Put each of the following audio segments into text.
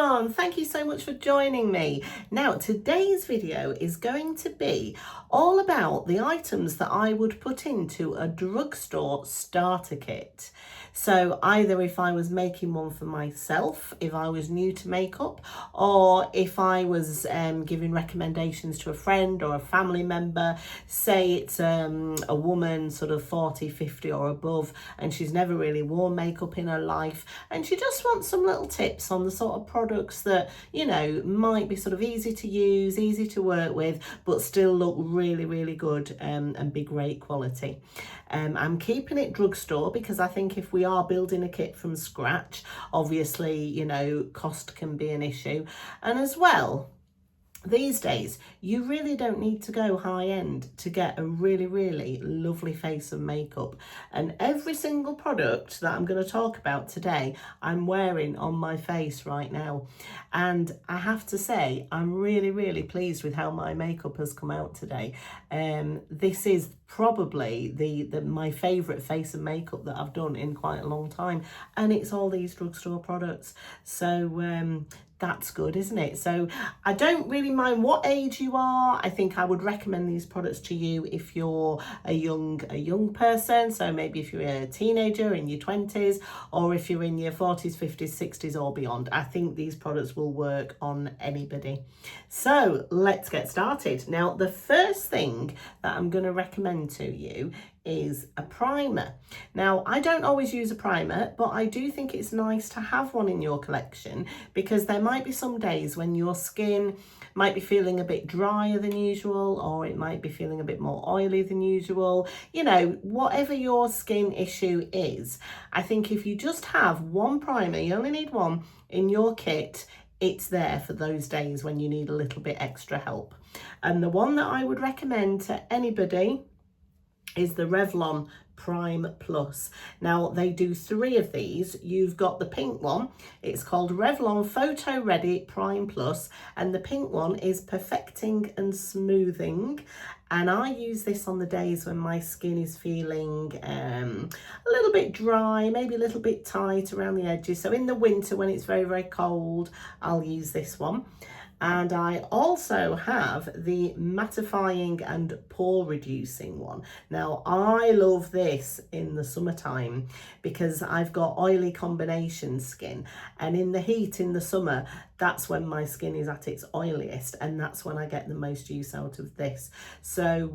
everyone, thank you so much for joining me. Now today's video is going to be all about the items that I would put into a drugstore starter kit. So either if I was making one for myself, if I was new to makeup, or if I was giving recommendations to a friend or a family member, say it's a woman sort of 40, 50 or above, and she's never really worn makeup in her life, and she just wants some little tips on the sort of products that, you know, might be sort of easy to use, easy to work with, but still look really, really good and be great quality. I'm keeping it drugstore because I think if we are building a kit from scratch, obviously, you know, cost can be an issue. And as well, these days, you really don't need to go high end to get a really, really lovely face of makeup. And every single product that I'm going to talk about today, I'm wearing on my face right now. And I have to say, I'm really, really pleased with how my makeup has come out today. This is probably my favourite face of makeup that I've done in quite a long time. And it's all these drugstore products. So, that's good, isn't it? So I don't really mind what age you are. I think I would recommend these products to you if you're a young person. So maybe if you're a teenager in your 20s, or if you're in your 40s, 50s, 60s or beyond. I think these products will work on anybody. So let's get started. Now, the first thing that I'm going to recommend to you is a primer. Now, I don't always use a primer, but I do think it's nice to have one in your collection because there might be some days when your skin might be feeling a bit drier than usual, or it might be feeling a bit more oily than usual. You know, whatever your skin issue is, I think if you just have one primer, you only need one in your kit, it's there for those days when you need a little bit extra help. And the one that I would recommend to anybody is the Revlon Prime Plus. Now, they do 3 of these. You've got the pink one. It's called Revlon Photo Ready Prime Plus, and the pink one is Perfecting and Smoothing. And I use this on the days when my skin is feeling a little bit dry, maybe a little bit tight around the edges. So in the winter when it's very, very cold, I'll use this one. And I also have the mattifying and pore reducing one. Now, I love this in the summertime because I've got oily combination skin, and in the heat in the summer, that's when my skin is at its oiliest, and that's when I get the most use out of this. So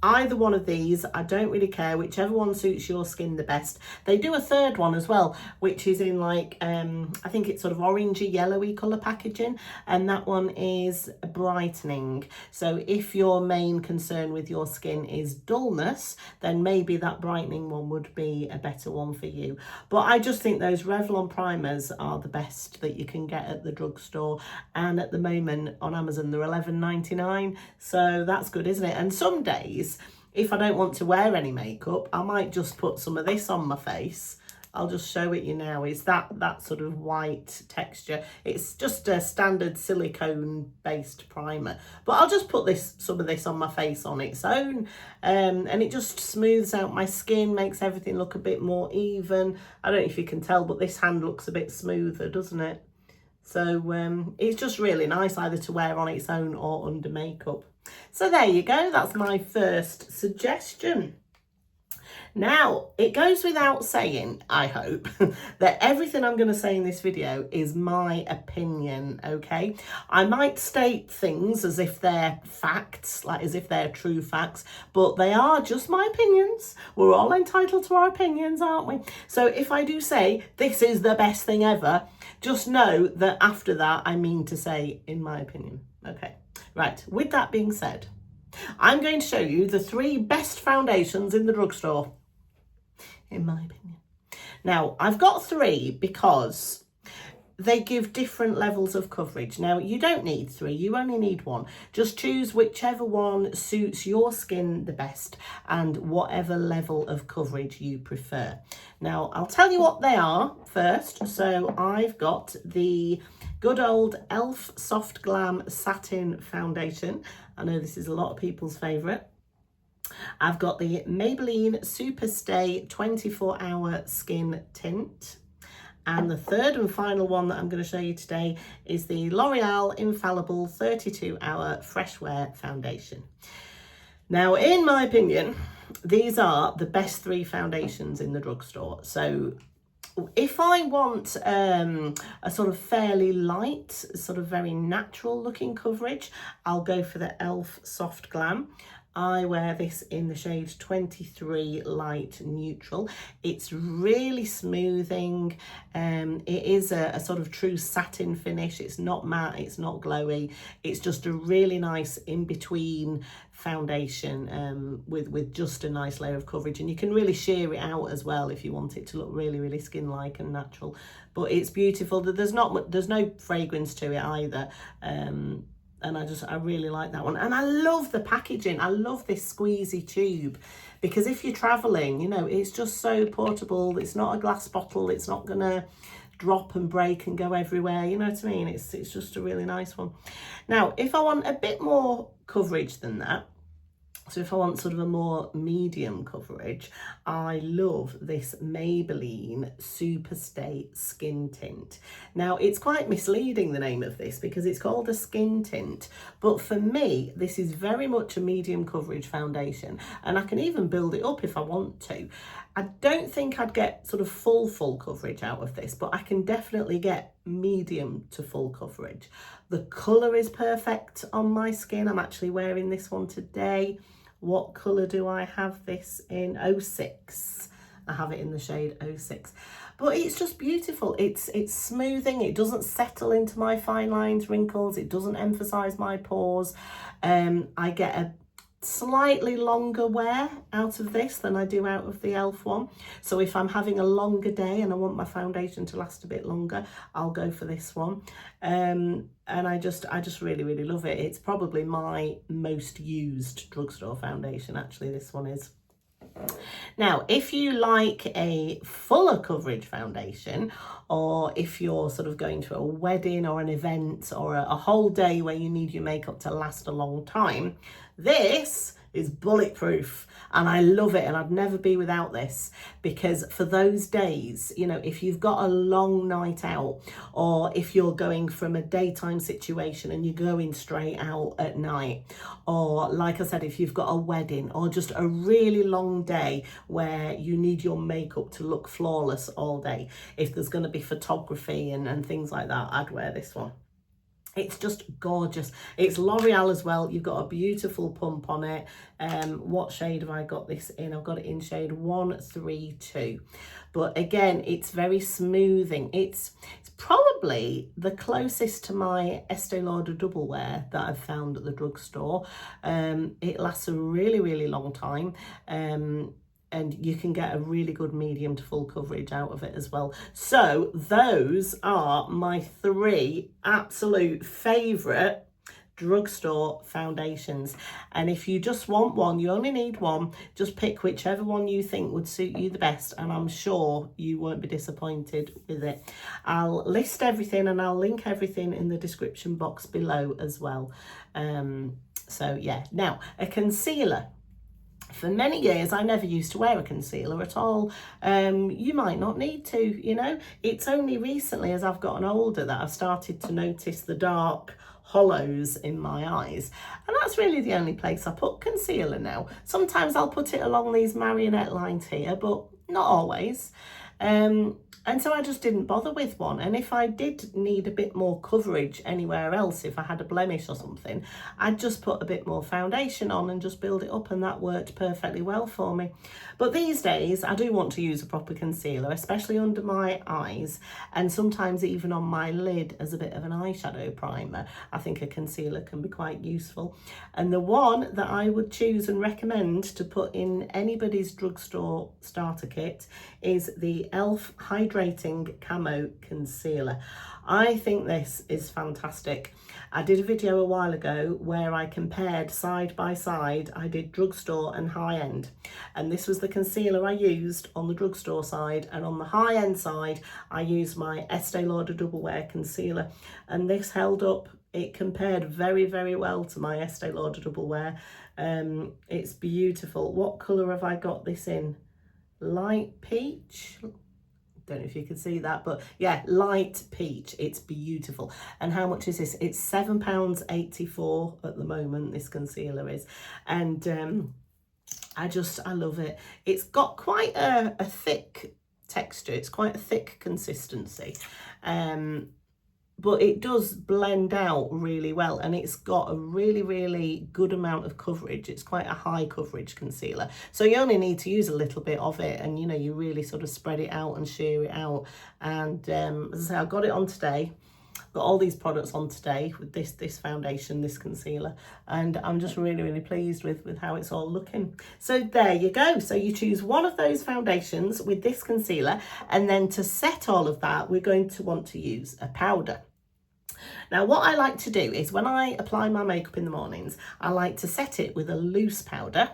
either one of these, I don't really care, whichever one suits your skin the best. They do a third one as well, which is in like I think it's sort of orangey yellowy colour packaging, and that one is brightening. So if your main concern with your skin is dullness, then maybe that brightening one would be a better one for you. But I just think those Revlon primers are the best that you can get at the drugstore, and at the moment on Amazon they're $11.99, so that's good, isn't it? And some days, if I don't want to wear any makeup, I might just put some of this on my face. I'll just show it you now. It's that sort of white texture. It's just a standard silicone based primer, but I'll just put some of this on my face on its own, and it just smooths out my skin, makes everything look a bit more even. I don't know if you can tell, but this hand looks a bit smoother, doesn't it? So it's just really nice either to wear on its own or under makeup. So there you go, that's my first suggestion. Now, it goes without saying, I hope, that everything I'm going to say in this video is my opinion, okay? I might state things as if they're facts, like as if they're true facts, but they are just my opinions. We're all entitled to our opinions, aren't we? So if I do say this is the best thing ever, just know that after that, I mean to say in my opinion, okay? Right, with that being said, I'm going to show you the 3 best foundations in the drugstore, in my opinion. Now, I've got 3 because they give different levels of coverage. Now, you don't need 3, you only need 1. Just choose whichever one suits your skin the best and whatever level of coverage you prefer. Now, I'll tell you what they are first. So I've got the good old e.l.f. Soft Glam Satin Foundation. I know this is a lot of people's favourite. I've got the Maybelline Superstay 24-Hour Skin Tint. And the third and final one that I'm going to show you today is the L'Oreal Infallible 32-Hour Fresh Wear Foundation. Now, in my opinion, these are the best 3 foundations in the drugstore. So if I want a sort of fairly light, sort of very natural looking coverage, I'll go for the e.l.f. Soft Glam. I wear this in the shade 23 Light Neutral. It's really smoothing. It is a sort of true satin finish. It's not matte, it's not glowy. It's just a really nice in-between foundation with just a nice layer of coverage. And you can really sheer it out as well if you want it to look really, really skin-like and natural. But it's beautiful. There's no fragrance to it either. And I really like that one. And I love the packaging. I love this squeezy tube, because if you're traveling, you know, it's just so portable. It's not a glass bottle. It's not gonna drop and break and go everywhere. You know what I mean? It's just a really nice one. Now, if I want a bit more coverage than that, so if I want sort of a more medium coverage, I love this Maybelline Superstay Skin Tint. Now, it's quite misleading, the name of this, because it's called a skin tint. But for me, this is very much a medium coverage foundation. And I can even build it up if I want to. I don't think I'd get sort of full coverage out of this, but I can definitely get medium to full coverage. The colour is perfect on my skin. I'm actually wearing this one today. What colour do I have this in? 06. I have it in the shade 06. But it's just beautiful. It's smoothing. It doesn't settle into my fine lines, wrinkles. It doesn't emphasise my pores. I get a slightly longer wear out of this than I do out of the e.l.f. one. So if I'm having a longer day and I want my foundation to last a bit longer, I'll go for this one. And I just really love it. It's probably my most used drugstore foundation, actually, this one is. Now, if you like a fuller coverage foundation, or if you're sort of going to a wedding or an event or a whole day where you need your makeup to last a long time, this is bulletproof, and I love it, and I'd never be without this, because for those days, you know, if you've got a long night out, or if you're going from a daytime situation and you're going straight out at night, or like I said, if you've got a wedding or just a really long day where you need your makeup to look flawless all day, if there's going to be photography and things like that, I'd wear this one. It's just gorgeous. It's L'Oreal as well. You've got a beautiful pump on it. What shade have I got this in? I've got it in shade 132. But again, it's very smoothing. It's probably the closest to my Estee Lauder Double Wear that I've found at the drugstore. It lasts a really long time. And you can get a really good medium to full coverage out of it as well. So those are my 3 absolute favourite drugstore foundations. And if you just want one, you only need one, just pick whichever one you think would suit you the best, and I'm sure you won't be disappointed with it. I'll list everything and I'll link everything in the description box below as well. So yeah, now a concealer. For many years, I never used to wear a concealer at all. You might not need to, you know. It's only recently, as I've gotten older, that I've started to notice the dark hollows in my eyes. And that's really the only place I put concealer now. Sometimes I'll put it along these marionette lines here, but not always. And so I just didn't bother with one. And if I did need a bit more coverage anywhere else, if I had a blemish or something, I'd just put a bit more foundation on and just build it up, and that worked perfectly well for me. But these days, I do want to use a proper concealer, especially under my eyes, and sometimes even on my lid as a bit of an eyeshadow primer. I think a concealer can be quite useful. And the one that I would choose and recommend to put in anybody's drugstore starter kit is the e.l.f. Hydrating Camo Concealer. I think this is fantastic. I did a video a while ago where I compared side by side. I did drugstore and high-end, and this was the concealer I used on the drugstore side, and on the high-end side I used my Estee Lauder Double Wear concealer, and this held up. It compared very well to my Estee Lauder Double Wear. It's beautiful. What colour have I got this in? Light peach, Don't know if you can see that, but yeah, light peach. It's beautiful. And how much is this? It's £7.84 at the moment, this concealer is. And I love it. It's got quite a thick texture. It's quite a thick consistency. But it does blend out really well, and it's got a really good amount of coverage. It's quite a high coverage concealer, so you only need to use a little bit of it, and you know, you really sort of spread it out and sheer it out. And as I say, I got it on today. Got all these products on today with this foundation, this concealer, and I'm just really pleased with how it's all looking. So there you go. So you choose one of those foundations with this concealer, and then to set all of that, we're going to want to use a powder. Now, what I like to do is when I apply my makeup in the mornings, I like to set it with a loose powder.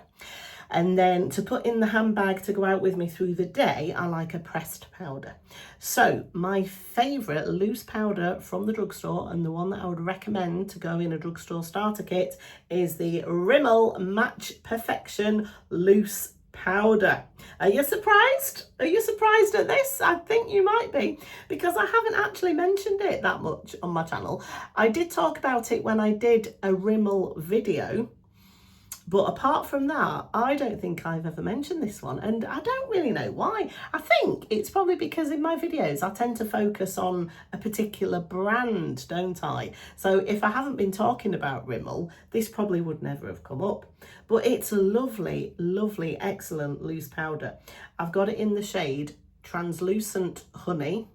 And then to put in the handbag to go out with me through the day, I like a pressed powder. So my favourite loose powder from the drugstore, and the one that I would recommend to go in a drugstore starter kit, is the Rimmel Match Perfection Loose Powder. Are you surprised? Are you surprised at this? I think you might be, because I haven't actually mentioned it that much on my channel. I did talk about it when I did a Rimmel video, but apart from that, I don't think I've ever mentioned this one, and I don't really know why. I think it's probably because in my videos I tend to focus on a particular brand, don't I? So if I haven't been talking about Rimmel, this probably would never have come up. But it's a lovely, excellent loose powder. I've got it in the shade Translucent Honey,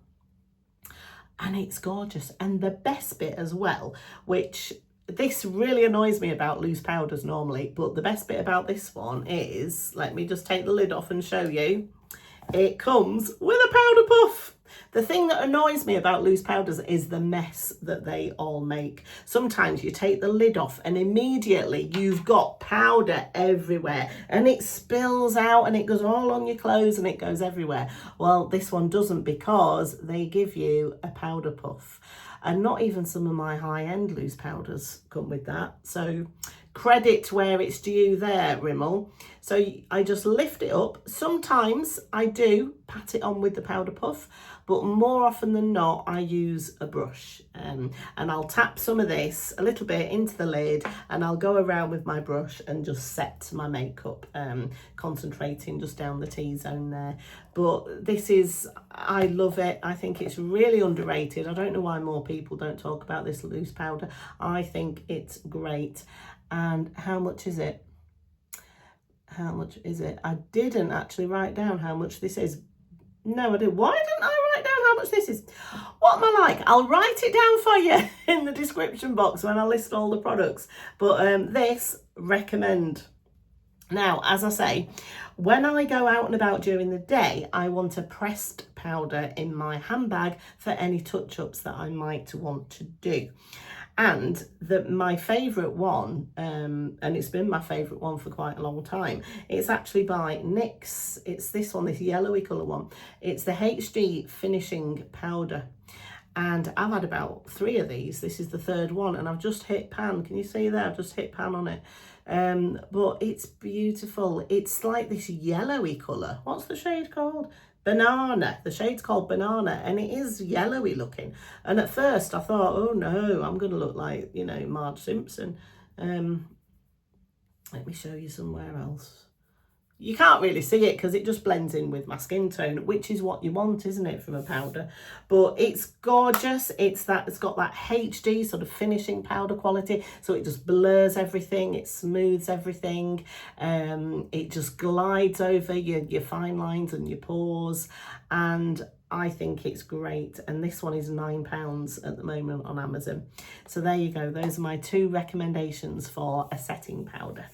and it's gorgeous. And the best bit as well, which this really annoys me about loose powders normally, but the best bit about this one is, let me just take the lid off and show you, it comes with a powder puff. The thing that annoys me about loose powders is the mess that they all make. Sometimes you take the lid off and immediately you've got powder everywhere, and it spills out and it goes all on your clothes and it goes everywhere. Well, this one doesn't, because they give you a powder puff. And not even some of my high-end loose powders come with that. So credit where it's due there, Rimmel. So I just lift it up. Sometimes I do pat it on with the powder puff, but more often than not, I use a brush. And I'll tap some of this a little bit into the lid, and I'll go around with my brush and just set my makeup, concentrating just down the T-zone there. But this is, I love it. I think it's really underrated. I don't know why more people don't talk about this loose powder. I think it's great. And how much is it? How much is it? I didn't actually write down how much this is. No, I didn't. Why didn't I write down how much this is? What am I like? I'll write it down for you in the description box when I list all the products. But this, recommend. Now, as I say, when I go out and about during the day, I want a pressed powder in my handbag for any touch-ups that I might want to do. And my favourite one, and it's been my favourite one for quite a long time, it's actually by NYX. It's this one, this yellowy colour one. It's the HD Finishing Powder. And I've had about 3 of these. This is the 3rd one, and I've just hit pan. Can you see there? I've just hit pan on it. But it's beautiful. It's like this yellowy colour. What's the shade called? Banana. The shade's called Banana, and it is yellowy looking. And at first I thought, oh no, I'm going to look like, you know, Marge Simpson. Let me show you somewhere else. You can't really see it because it just blends in with my skin tone, which is what you want, isn't it, from a powder? But it's gorgeous. It's got that HD sort of finishing powder quality, so it just blurs everything, it smooths everything, it just glides over your fine lines and your pores, and I think it's great. And this one is £9 at the moment on Amazon. So there you go. Those are my 2 recommendations for a setting powder.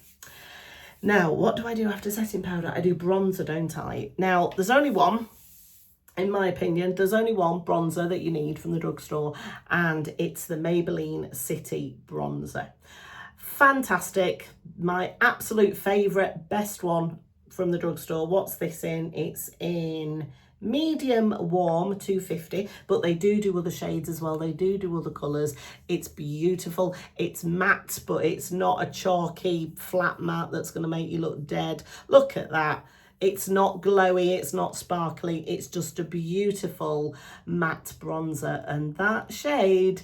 Now, what do I do after setting powder? I do bronzer, don't I? Now, there's only one, in my opinion, there's only one bronzer that you need from the drugstore, and it's the Maybelline City Bronzer. Fantastic. My absolute favourite, best one from the drugstore. What's this in? It's in medium warm 250, but they do other shades as well. They do other colours. It's beautiful. It's matte, but it's not a chalky flat matte that's going to make you look dead. Look at that. It's not glowy, it's not sparkly, it's just a beautiful matte bronzer, and that shade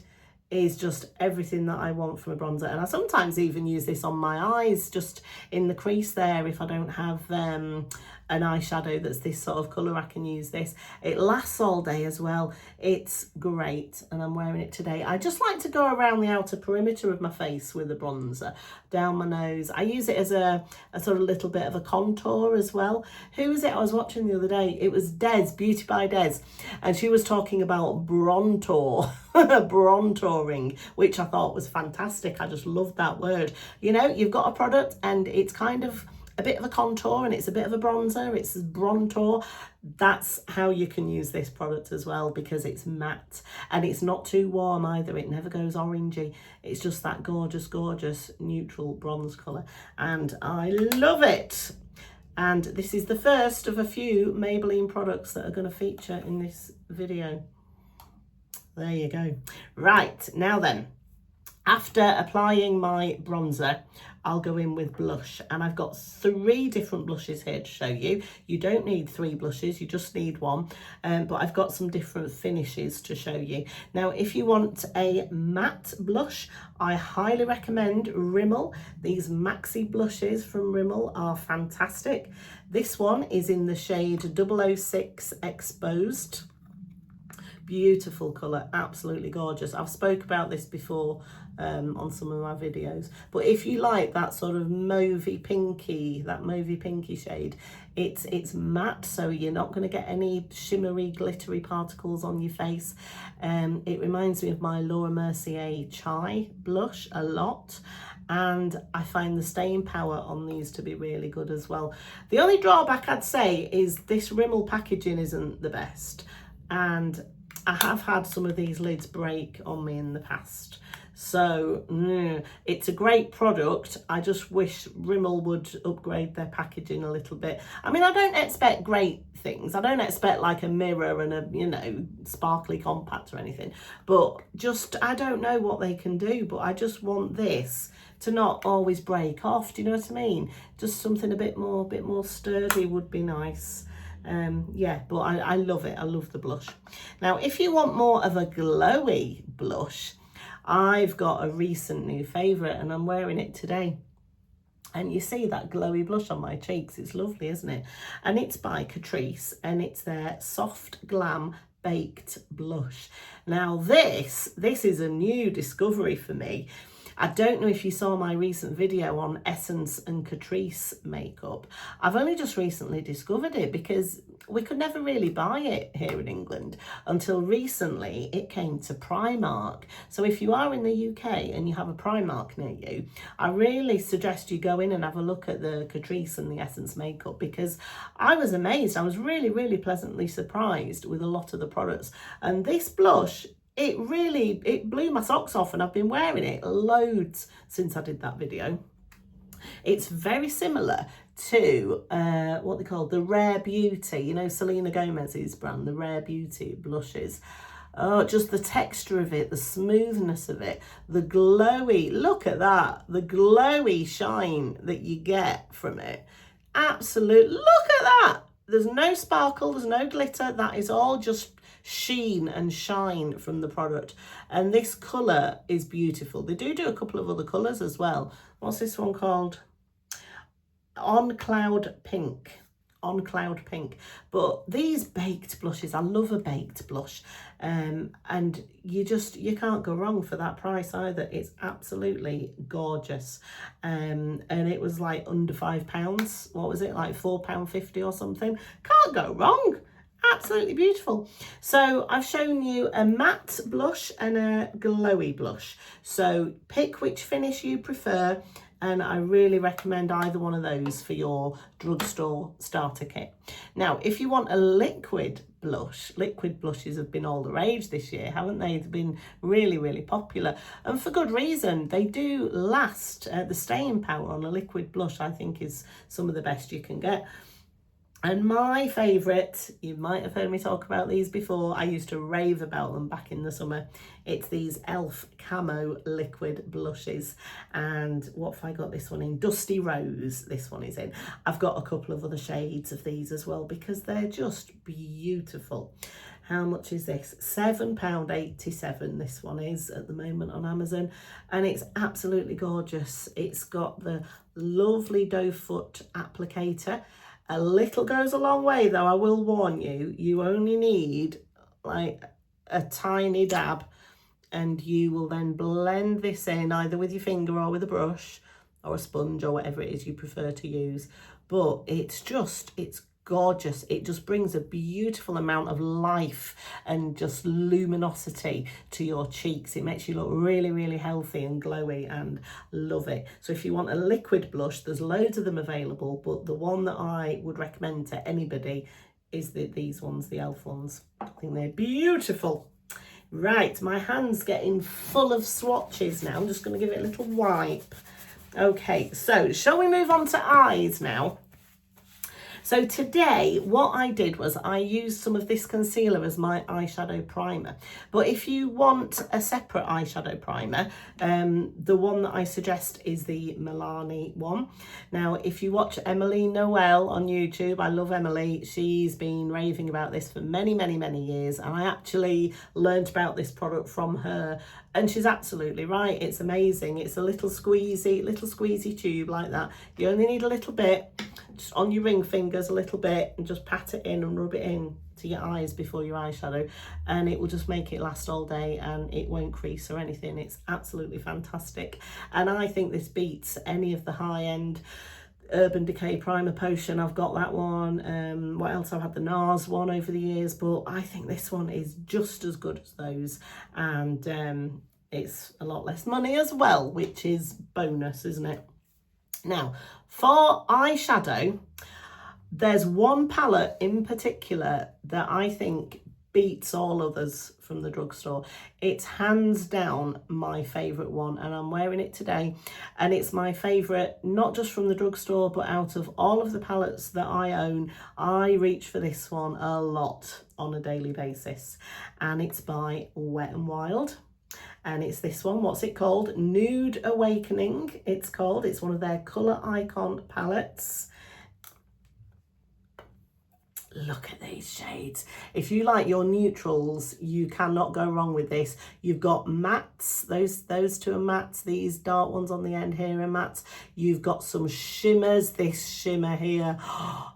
is just everything that I want from a bronzer. And I sometimes even use this on my eyes, just in the crease there. If I don't have an eyeshadow that's this sort of colour, I can use this. It lasts all day as well. It's great, and I'm wearing it today. I just like to go around the outer perimeter of my face with a bronzer, down my nose. I use it as a sort of little bit of a contour as well. Who was it I was watching the other day? It was Des, Beauty by Des, and she was talking about brontour, brontouring, which I thought was fantastic. I just loved that word. You know, you've got a product and it's kind of a bit of a contour and it's a bit of a bronzer, it's a brontour. That's how you can use this product as well, because it's matte and it's not too warm either. It never goes orangey. It's just that gorgeous, gorgeous neutral bronze colour, and I love it. And this is the first of a few Maybelline products that are going to feature in this video. There you go. Right, now then, after applying my bronzer, I'll go in with blush, and I've got 3 different blushes here to show you. You don't need 3 blushes, you just need 1, but I've got some different finishes to show you. Now, if you want a matte blush, I highly recommend Rimmel. These maxi blushes from Rimmel are fantastic. This one is in the shade 006 Exposed. Beautiful colour, absolutely gorgeous. I've spoke about this before on some of my videos, but if you like that sort of mauvey pinky, shade, it's matte, so you're not going to get any shimmery glittery particles on your face. It reminds me of my Laura Mercier Chai blush a lot, and I find the staying power on these to be really good as well. The only drawback I'd say is this Rimmel packaging isn't the best, and I have had some of these lids break on me in the past. So it's a great product. I just wish Rimmel would upgrade their packaging a little bit. I mean, I don't expect great things. I don't expect like a mirror and a, you know, sparkly compact or anything. But just, I don't know what they can do, but I just want this to not always break off. Do you know what I mean? Just something a bit more sturdy would be nice. Yeah, but I love it. I love the blush. Now, if you want more of a glowy blush, I've got a recent new favourite, and I'm wearing it today. And you see that glowy blush on my cheeks. It's lovely, isn't it? And it's by Catrice, and it's their Soft Glam Baked Blush. Now, this is a new discovery for me. I don't know if you saw my recent video on Essence and Catrice makeup. I've only just recently discovered it because we could never really buy it here in England until recently it came to Primark. So if you are in the UK and you have a Primark near you, I really suggest you go in and have a look at the Catrice and the Essence makeup, because I was amazed. I was really, really pleasantly surprised with a lot of the products. And this blush, it blew my socks off, and I've been wearing it loads since I did that video. It's very similar to what they call the Rare Beauty, you know, Selena Gomez's brand, the Rare Beauty blushes. Oh, just the texture of it, the smoothness of it, the glowy, look at that, the glowy shine that you get from it. Absolute, look at that. There's no sparkle, there's no glitter, that is all just sheen and shine from the product. And this colour is beautiful. They do a couple of other colours as well. What's this one called? On Cloud Pink. On Cloud Pink. But these baked blushes, I love a baked blush, and you can't go wrong for that price either. It's absolutely gorgeous. And it was like under £5. What was it, like £4.50 or something? Can't go wrong. Absolutely beautiful. So I've shown you a matte blush and a glowy blush. So pick which finish you prefer, and I really recommend either one of those for your drugstore starter kit. Now, if you want a liquid blush, liquid blushes have been all the rage this year, haven't they? They've been really, really popular, and for good reason. They do last. The staying power on a liquid blush, I think, is some of the best you can get. And my favourite, you might have heard me talk about these before, I used to rave about them back in the summer. It's these e.l.f. Camo Liquid Blushes. And what have I got this one in? Dusty Rose, this one is in. I've got a couple of other shades of these as well because they're just beautiful. How much is this? £7.87 this one is at the moment on Amazon, and it's absolutely gorgeous. It's got the lovely doe foot applicator. A little goes a long way though, I will warn you. You only need like a tiny dab, and you will then blend this in either with your finger or with a brush or a sponge or whatever it is you prefer to use. But it's gorgeous. It just brings a beautiful amount of life and just luminosity to your cheeks. It makes you look really, really healthy and glowy, and love it. So if you want a liquid blush, there's loads of them available, but the one that I would recommend to anybody is these ones, the e.l.f. ones. I think they're beautiful. Right, my hand's getting full of swatches now. I'm just going to give it a little wipe. Okay, so shall we move on to eyes now? So today what I did was I used some of this concealer as my eyeshadow primer. But if you want a separate eyeshadow primer, the one that I suggest is the Milani one. Now, if you watch Emily Noel on YouTube, I love Emily. She's been raving about this for many, many, many years. And I actually learned about this product from her. And she's absolutely right. It's amazing. It's a little squeezy tube like that. You only need a little bit. Just on your ring fingers a little bit, and just pat it in and rub it in to your eyes before your eyeshadow, and it will just make it last all day and it won't crease or anything. It's absolutely fantastic, and I think this beats any of the high-end Urban Decay Primer Potion. I've got that one. What else? I've had the NARS one over the years, but I think this one is just as good as those, and it's a lot less money as well, which is bonus, isn't it? Now, for eyeshadow, there's one palette in particular that I think beats all others from the drugstore. It's hands down my favourite one, and I'm wearing it today. And it's my favourite, not just from the drugstore, but out of all of the palettes that I own. I reach for this one a lot on a daily basis. And it's by Wet n Wild. And it's this one. What's it called? Nude Awakening, it's called. It's one of their Colour Icon palettes. Look at these shades. If you like your neutrals, you cannot go wrong with this. You've got mattes. Those two are mattes. These dark ones on the end here are mattes. You've got some shimmers. This shimmer here,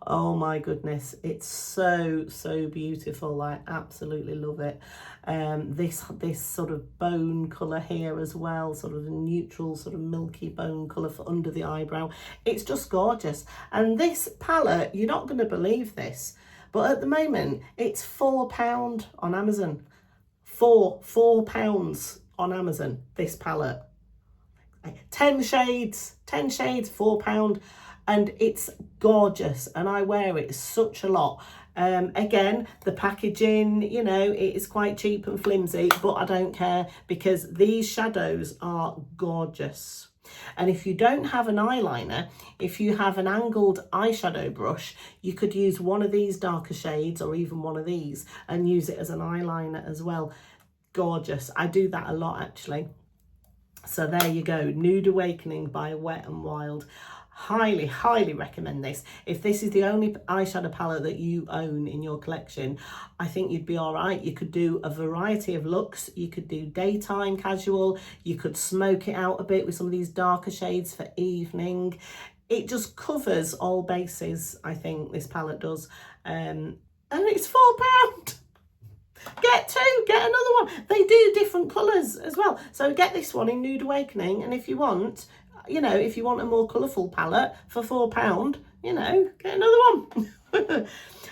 oh my goodness, it's so beautiful. I absolutely love it. This sort of bone colour here as well, sort of a neutral, sort of milky bone colour for under the eyebrow. It's just gorgeous. And this palette, you're not going to believe this, but at the moment it's £4 on Amazon. £4 on Amazon, this palette. 10 shades, £4, and it's gorgeous, and I wear it such a lot. Again, the packaging, you know, it is quite cheap and flimsy, but I don't care because these shadows are gorgeous. And if you don't have an eyeliner, if you have an angled eyeshadow brush, you could use one of these darker shades or even one of these and use it as an eyeliner as well. Gorgeous. I do that a lot actually. So there you go, Nude Awakening by Wet n Wild. Highly recommend this. If this is the only eyeshadow palette that you own in your collection, I think you'd be all right. You could do a variety of looks. You could do daytime casual. You could smoke it out a bit with some of these darker shades for evening. It just covers all bases, I think, this palette does. And it's £4. Get two, get another one. They do different colours as well. So get this one in Nude Awakening, and if you want, you know, if you want a more colourful palette for £4, you know, get another one.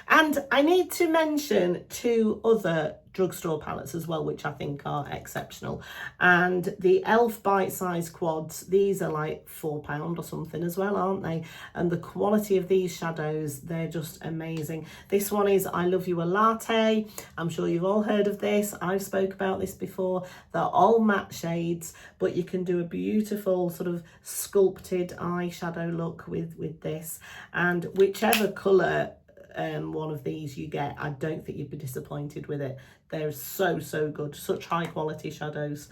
And I need to mention two other drugstore palettes as well, which I think are exceptional. And the e.l.f. Bite Size Quads, these are like £4 or something as well, aren't they? And the quality of these shadows, they're just amazing. This one is I Love You a Latte. I'm sure you've all heard of this. I've spoke about this before. They're all matte shades, but you can do a beautiful sort of sculpted eyeshadow look with this. And whichever colour one of these you get, I don't think you'd be disappointed with it. They're so good, such high quality shadows.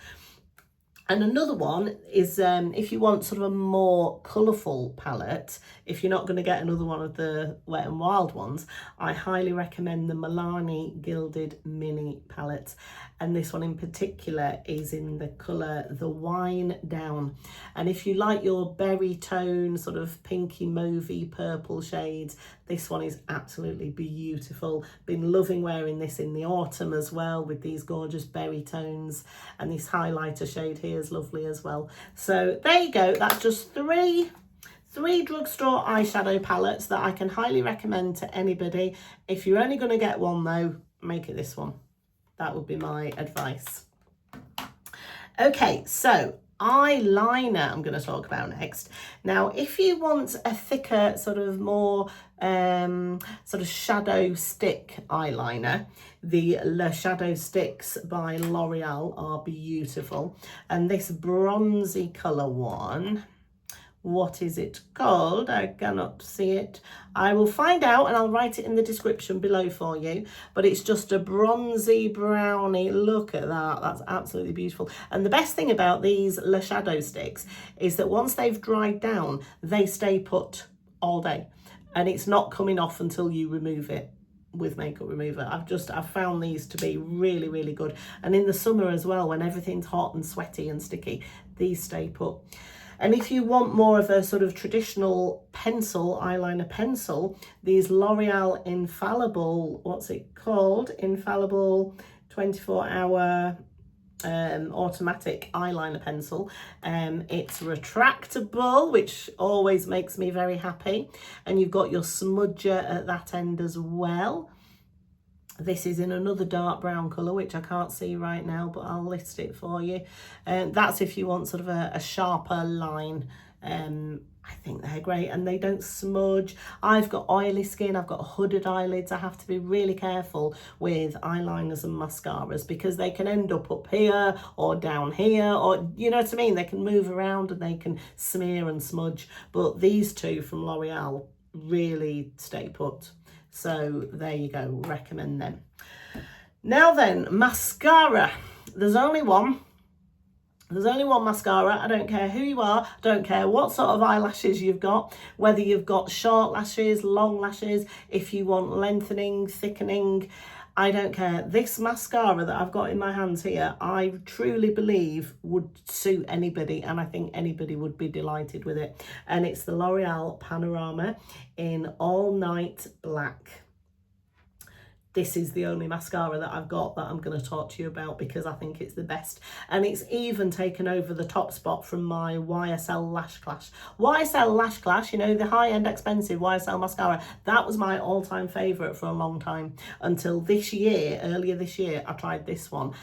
And another one is if you want sort of a more colourful palette, if you're not going to get another one of the Wet n Wild ones, I highly recommend the Milani Gilded Mini palette. And this one in particular is in the colour The Wine Down. And if you like your berry tone, sort of pinky mauvey purple shades, this one is absolutely beautiful. Been loving wearing this in the autumn as well, with these gorgeous berry tones, and this highlighter shade here is lovely as well. So there you go, that's just three drugstore eyeshadow palettes that I can highly recommend to anybody. If you're only going to get one though, make it this one. That would be my advice. Okay, so eyeliner I'm going to talk about next. Now, if you want a thicker, sort of more sort of shadow stick eyeliner, the Le Shadow Sticks by L'Oreal are beautiful. And this bronzy colour one, what is it called? I cannot see it. I will find out and I'll write it in the description below for you. But it's just a bronzy brownie. Look at that. That's absolutely beautiful. And the best thing about these Le Shadow Sticks is that once they've dried down, they stay put all day. And it's not coming off until you remove it with makeup remover. I've found these to be really good. And in the summer as well, when everything's hot and sweaty and sticky, these stay put. And if you want more of a sort of traditional pencil, eyeliner pencil, these L'Oreal Infallible, what's it called? Infallible 24-hour automatic eyeliner pencil. It's retractable, which always makes me very happy. And you've got your smudger at that end as well. This is in another dark brown colour, which I can't see right now, but I'll list it for you. That's if you want sort of a sharper line. I think they're great and they don't smudge. I've got oily skin, I've got hooded eyelids. I have to be really careful with eyeliners and mascaras because they can end up here or down here, or you know what I mean? They can move around and they can smear and smudge. But these two from L'Oreal really stay put. So there you go, recommend them. Now then, mascara. There's only one mascara. I don't care who you are, I don't care what sort of eyelashes you've got, whether you've got short lashes, long lashes, if you want lengthening, thickening, I don't care. This mascara that I've got in my hands here, I truly believe would suit anybody, and I think anybody would be delighted with it. And it's the L'Oreal Panorama in All Night Black. This is the only mascara that I've got that I'm going to talk to you about because I think it's the best. And it's even taken over the top spot from my YSL Lash Clash. YSL Lash Clash, you know, the high-end expensive YSL mascara, that was my all-time favourite for a long time. Until this year, earlier this year, I tried this one.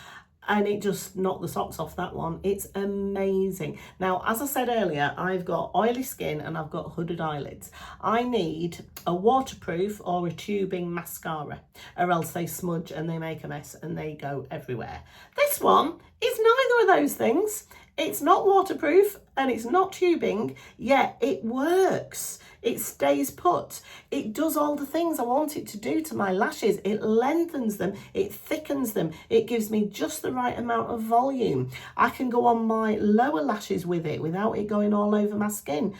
And it just knocked the socks off that one. It's amazing. Now, as I said earlier, I've got oily skin and I've got hooded eyelids. I need a waterproof or a tubing mascara, or else they smudge and they make a mess and they go everywhere. This one is neither of those things. It's not waterproof and it's not tubing, yet it works. It stays put. It does all the things I want it to do to my lashes. It lengthens them, it thickens them, it gives me just the right amount of volume. I can go on my lower lashes with it without it going all over my skin.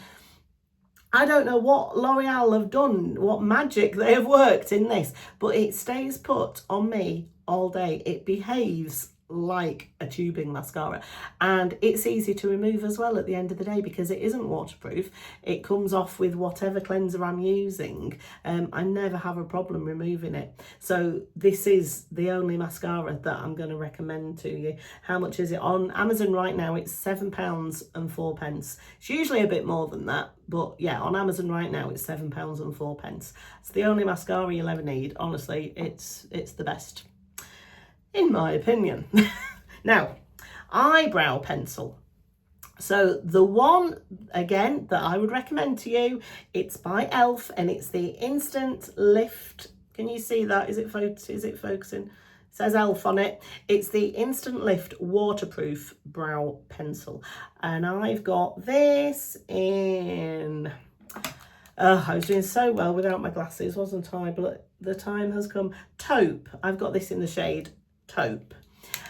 I don't know what L'Oreal have done, what magic they have worked in this, but it stays put on me all day. It behaves like a tubing mascara, and it's easy to remove as well at the end of the day because it isn't waterproof. It comes off with whatever cleanser I'm using. I never have a problem removing it. So this is the only mascara that I'm going to recommend to you. How much is it on Amazon right now? It's £7.04. It's usually a bit more than that, but yeah, on Amazon right now it's £7.04. It's the only mascara you'll ever need. Honestly, it's the best, in my opinion. Now, eyebrow pencil. So the one, again, that I would recommend to you, it's by e.l.f. and it's the Instant Lift. Can you see that? Is it focusing? It says e.l.f. on it. It's the Instant Lift Waterproof Brow Pencil. And I've got this in I was doing so well without my glasses, wasn't I? But the time has come. Taupe. I've got this in the shade Taupe.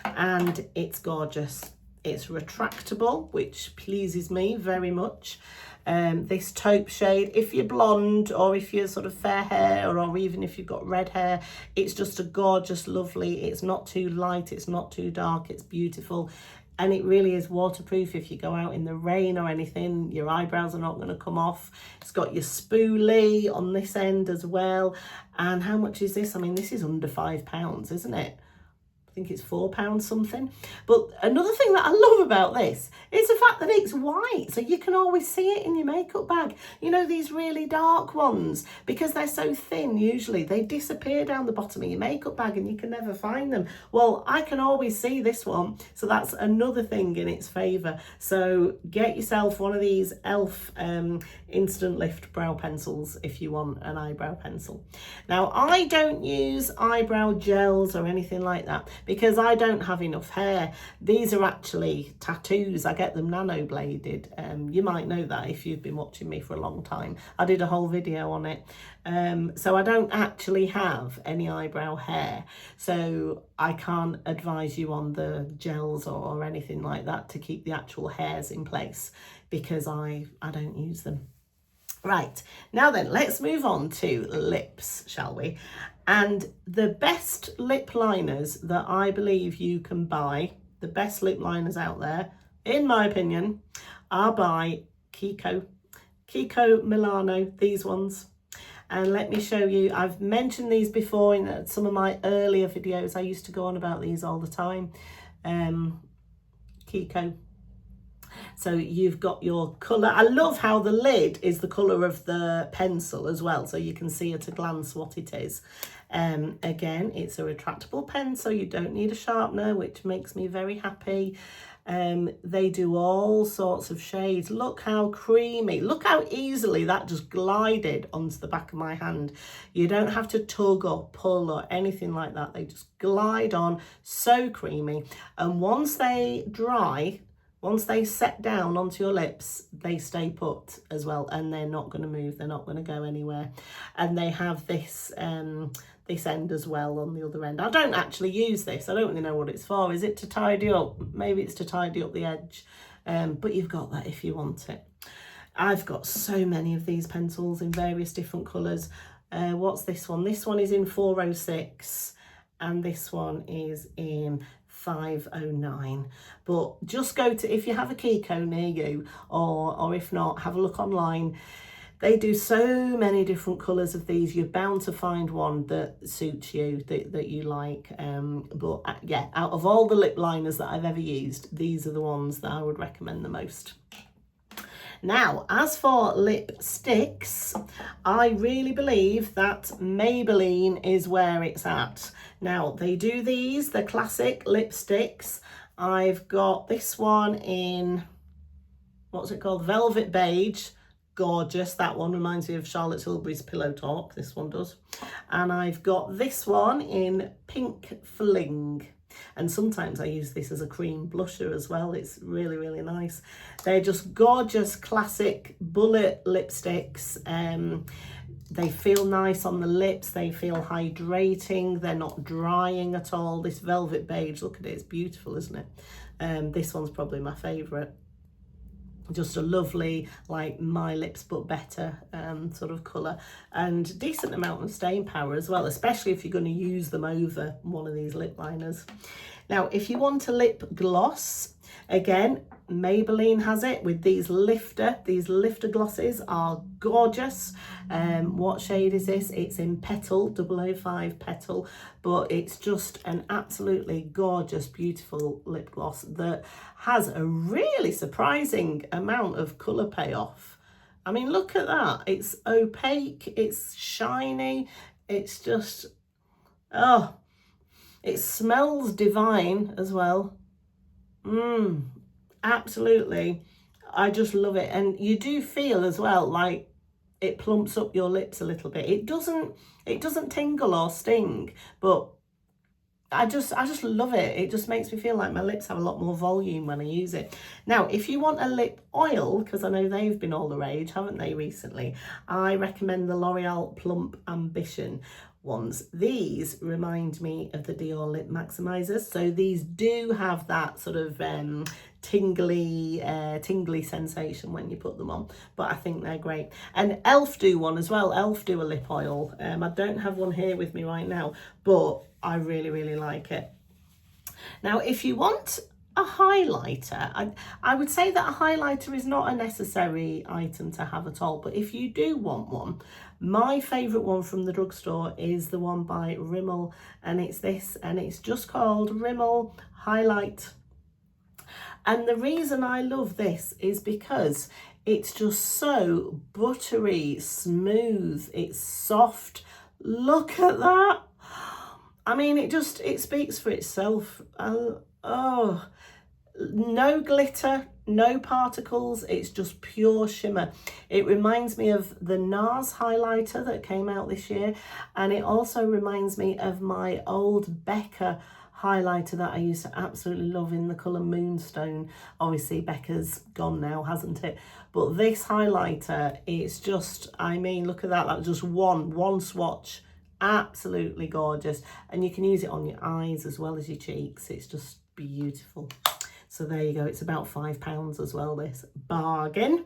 And it's gorgeous. It's retractable, which pleases me very much. This taupe shade, if you're blonde or if you're sort of fair hair, or even if you've got red hair, it's just a gorgeous, lovely, it's not too light, it's not too dark, it's beautiful. And it really is waterproof. If you go out in the rain or anything, your eyebrows are not going to come off. It's got your spoolie on this end as well. And how much is this? I mean, this is under £5, isn't it? I think it's £4 something. But another thing that I love about this is the fact that it's white, so you can always see it in your makeup bag. You know, these really dark ones, because they're so thin, usually they disappear down the bottom of your makeup bag and you can never find them. Well, I can always see this one, so that's another thing in its favour. So get yourself one of these e.l.f. Instant Lift brow pencils if you want an eyebrow pencil. Now, I don't use eyebrow gels or anything like that, because I don't have enough hair. These are actually tattoos. I get them nano bladed. You might know that if you've been watching me for a long time. I did a whole video on it. So I don't actually have any eyebrow hair. So I can't advise you on the gels or anything like that to keep the actual hairs in place, because I don't use them. Right, now then, let's move on to lips, shall we? And the best lip liners that I believe you can buy, the best lip liners out there, in my opinion, are by Kiko Milano, these ones. And let me show you, I've mentioned these before in some of my earlier videos. I used to go on about these all the time. Kiko. So you've got your colour. I love how the lid is the colour of the pencil as well, so you can see at a glance what it is. Again, it's a retractable pen, so you don't need a sharpener, which makes me very happy. They do all sorts of shades. Look how creamy, look how easily that just glided onto the back of my hand. You don't have to tug or pull or anything like that. They just glide on, so creamy. And once they dry, once they set down onto your lips, they stay put as well, and they're not going to move, they're not going to go anywhere. And they have this this end as well on the other end. I don't actually use this. I don't really know what it's for. Is it to tidy up? Maybe it's to tidy up the edge. But you've got that if you want it. I've got so many of these pencils in various different colours. What's this one? This one is in 406 and this one is in 509. But just go to, if you have a Kiko near you, or if not, have a look online. They do so many different colours of these. You're bound to find one that suits you, that you like. But yeah, out of all the lip liners that I've ever used, these are the ones that I would recommend the most. Now, as for lipsticks, I really believe that Maybelline is where it's at. Now, they do these, the classic lipsticks. I've got this one in, what's it called? Velvet Beige. Gorgeous. That one reminds me of Charlotte Tilbury's Pillow Talk. This one does. And I've got this one in Pink Fling. And sometimes I use this as a cream blusher as well. It's really, really nice. They're just gorgeous, classic bullet lipsticks. They feel nice on the lips. They feel hydrating. They're not drying at all. This Velvet Beige, look at it. It's beautiful, isn't it? This one's probably my favourite. Just a lovely, like My Lips But Better sort of colour, and decent amount of staying power as well, especially if you're going to use them over one of these lip liners. Now, if you want a lip gloss, again, Maybelline has it with these lifter. These lifter glosses are gorgeous. What shade is this? It's in Petal, 005 Petal, but it's just an absolutely gorgeous, beautiful lip gloss that has a really surprising amount of colour payoff. I mean, look at that. It's opaque, it's shiny, it's just, oh, it smells divine as well. Absolutely. I just love it. And you do feel as well like it plumps up your lips a little bit. It doesn't tingle or sting, but I just love it. It just makes me feel like my lips have a lot more volume when I use it. Now, if you want a lip oil, because I know they've been all the rage, haven't they, recently? I recommend the L'Oreal Plump Ambition ones. These remind me of the Dior Lip Maximizers. So these do have that sort of tingly sensation when you put them on, but I think they're great. And Elf do one as well. Elf do a lip oil. I don't have one here with me right now, but I really like it. Now, if you want a highlighter, I would say that a highlighter is not a necessary item to have at all, but if you do want one, my favourite one from the drugstore is the one by Rimmel, and it's this, and it's just called Rimmel Highlight. And the reason I love this is because it's just so buttery, smooth, it's soft. Look at that. I mean, it speaks for itself. Oh, no glitter, no particles, it's just pure shimmer. It reminds me of the NARS highlighter that came out this year, and it also reminds me of my old Becca highlighter that I used to absolutely love in the colour Moonstone. Obviously Becca's gone now, hasn't it? But this highlighter, it's just, I mean, look at that, just one swatch. Absolutely gorgeous, and you can use it on your eyes as well as your cheeks. It's just beautiful. So there you go, it's about £5 as well, this bargain.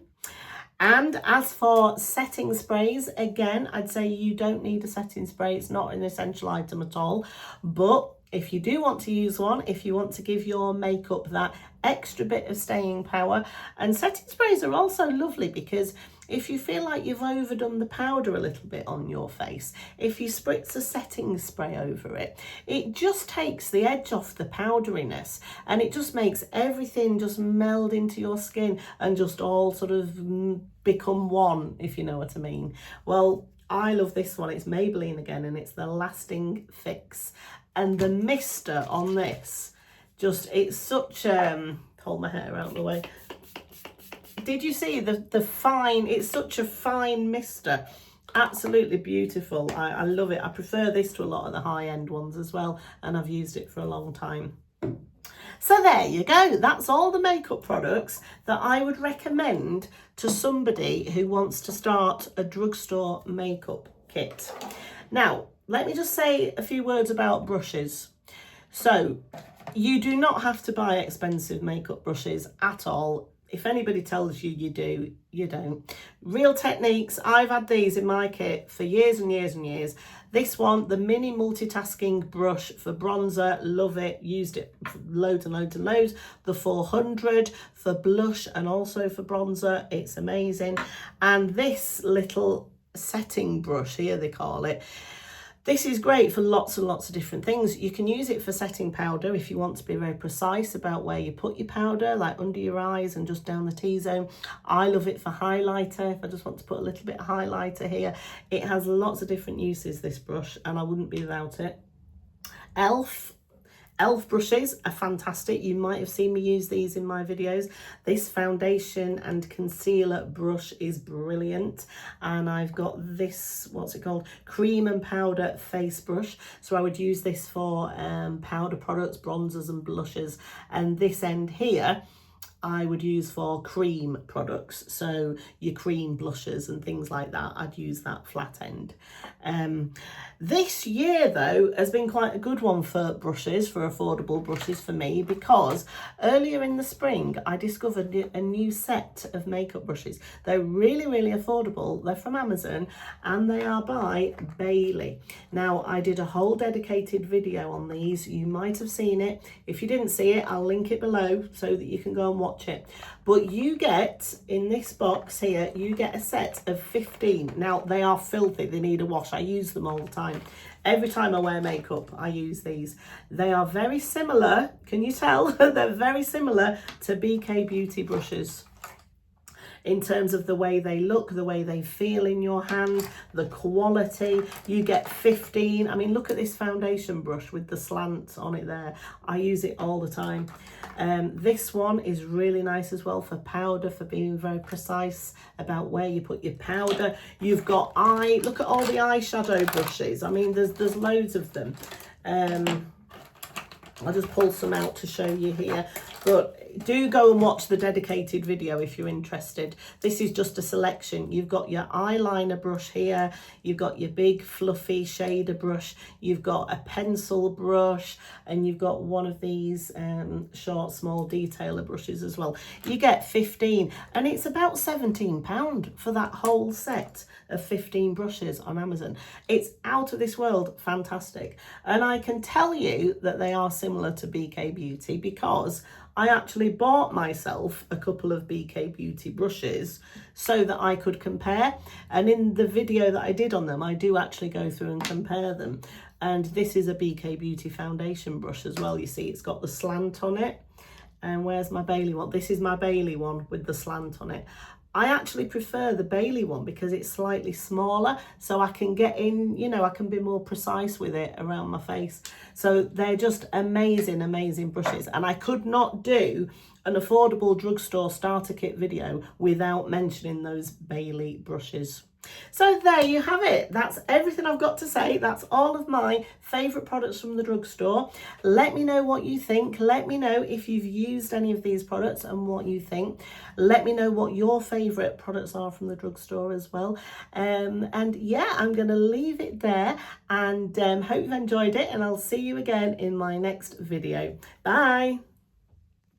And as for setting sprays, again, I'd say you don't need a setting spray. It's not an essential item at all, but if you do want to use one, if you want to give your makeup that extra bit of staying power, and setting sprays are also lovely because if you feel like you've overdone the powder a little bit on your face, if you spritz a setting spray over it, it just takes the edge off the powderiness, and it just makes everything just meld into your skin and just all sort of become one, if you know what I mean. Well, I love this one. It's Maybelline again, and it's the Lasting Fix. And the mister on this, just, it's such, hold my hair out of the way. Did you see the fine, it's such a fine mister. Absolutely beautiful. I love it. I prefer this to a lot of the high-end ones as well, and I've used it for a long time. So there you go. That's all the makeup products that I would recommend to somebody who wants to start a drugstore makeup kit. Now, let me just say a few words about brushes. So you do not have to buy expensive makeup brushes at all. If anybody tells you you do, you don't. Real Techniques, I've had these in my kit for years and years and years. This one, the mini multitasking brush for bronzer, love it, used it loads and loads and loads. The 400 for blush and also for bronzer, it's amazing. And this little setting brush here, they call it. This is great for lots and lots of different things. You can use it for setting powder if you want to be very precise about where you put your powder, like under your eyes and just down the T-zone. I love it for highlighter, if I just want to put a little bit of highlighter here. It has lots of different uses, this brush, and I wouldn't be without it. Elf brushes are fantastic. You might have seen me use these in my videos. This foundation and concealer brush is brilliant. And I've got this, what's it called? Cream and powder face brush. So I would use this for powder products, bronzers and blushes. And this end here, I would use for cream products. So your cream blushes and things like that, I'd use that flat end. This year though has been quite a good one for brushes, for affordable brushes for me, because earlier in the spring I discovered a new set of makeup brushes. They're really affordable. They're from Amazon and they are by Bailey. Now, I did a whole dedicated video on these. You might have seen it. If you didn't see it, I'll link it below so that you can go and watch it. But you get, in this box here, you get a set of 15. Now, they are filthy. They need a wash. I use them all the time. Every time I wear makeup, I use these. They are very similar. Can you tell? They're very similar to BK Beauty brushes in terms of the way they look, the way they feel in your hand, the quality. You get 15. I mean, look at this foundation brush with the slant on it there. I use it all the time. This one is really nice as well for powder, for being very precise about where you put your powder. You've got look at all the eyeshadow brushes. I mean, there's loads of them. I'll just pull some out to show you here, but do go and watch the dedicated video if you're interested. This is just a selection. You've got your eyeliner brush here, you've got your big fluffy shader brush, you've got a pencil brush, and you've got one of these short small detailer brushes as well. You get 15, and it's about £17 for that whole set of 15 brushes on Amazon. It's out of this world fantastic, and I can tell you that they are similar to BK Beauty because I actually bought myself a couple of BK Beauty brushes so that I could compare, and in the video that I did on them I do actually go through and compare them. And this is a BK Beauty foundation brush as well. You see it's got the slant on it, and where's my Bailey one? This is my Bailey one with the slant on it. I actually prefer the Bailey one because it's slightly smaller, so I can get in, you know, I can be more precise with it around my face. So they're just amazing, amazing brushes. And I could not do an affordable drugstore starter kit video without mentioning those Bailey brushes. So there you have it. That's everything I've got to say. That's all of my favourite products from the drugstore. Let me know what you think. Let me know if you've used any of these products and what you think. Let me know what your favourite products are from the drugstore as well. And yeah, I'm going to leave it there, and hope you've enjoyed it, and I'll see you again in my next video. Bye.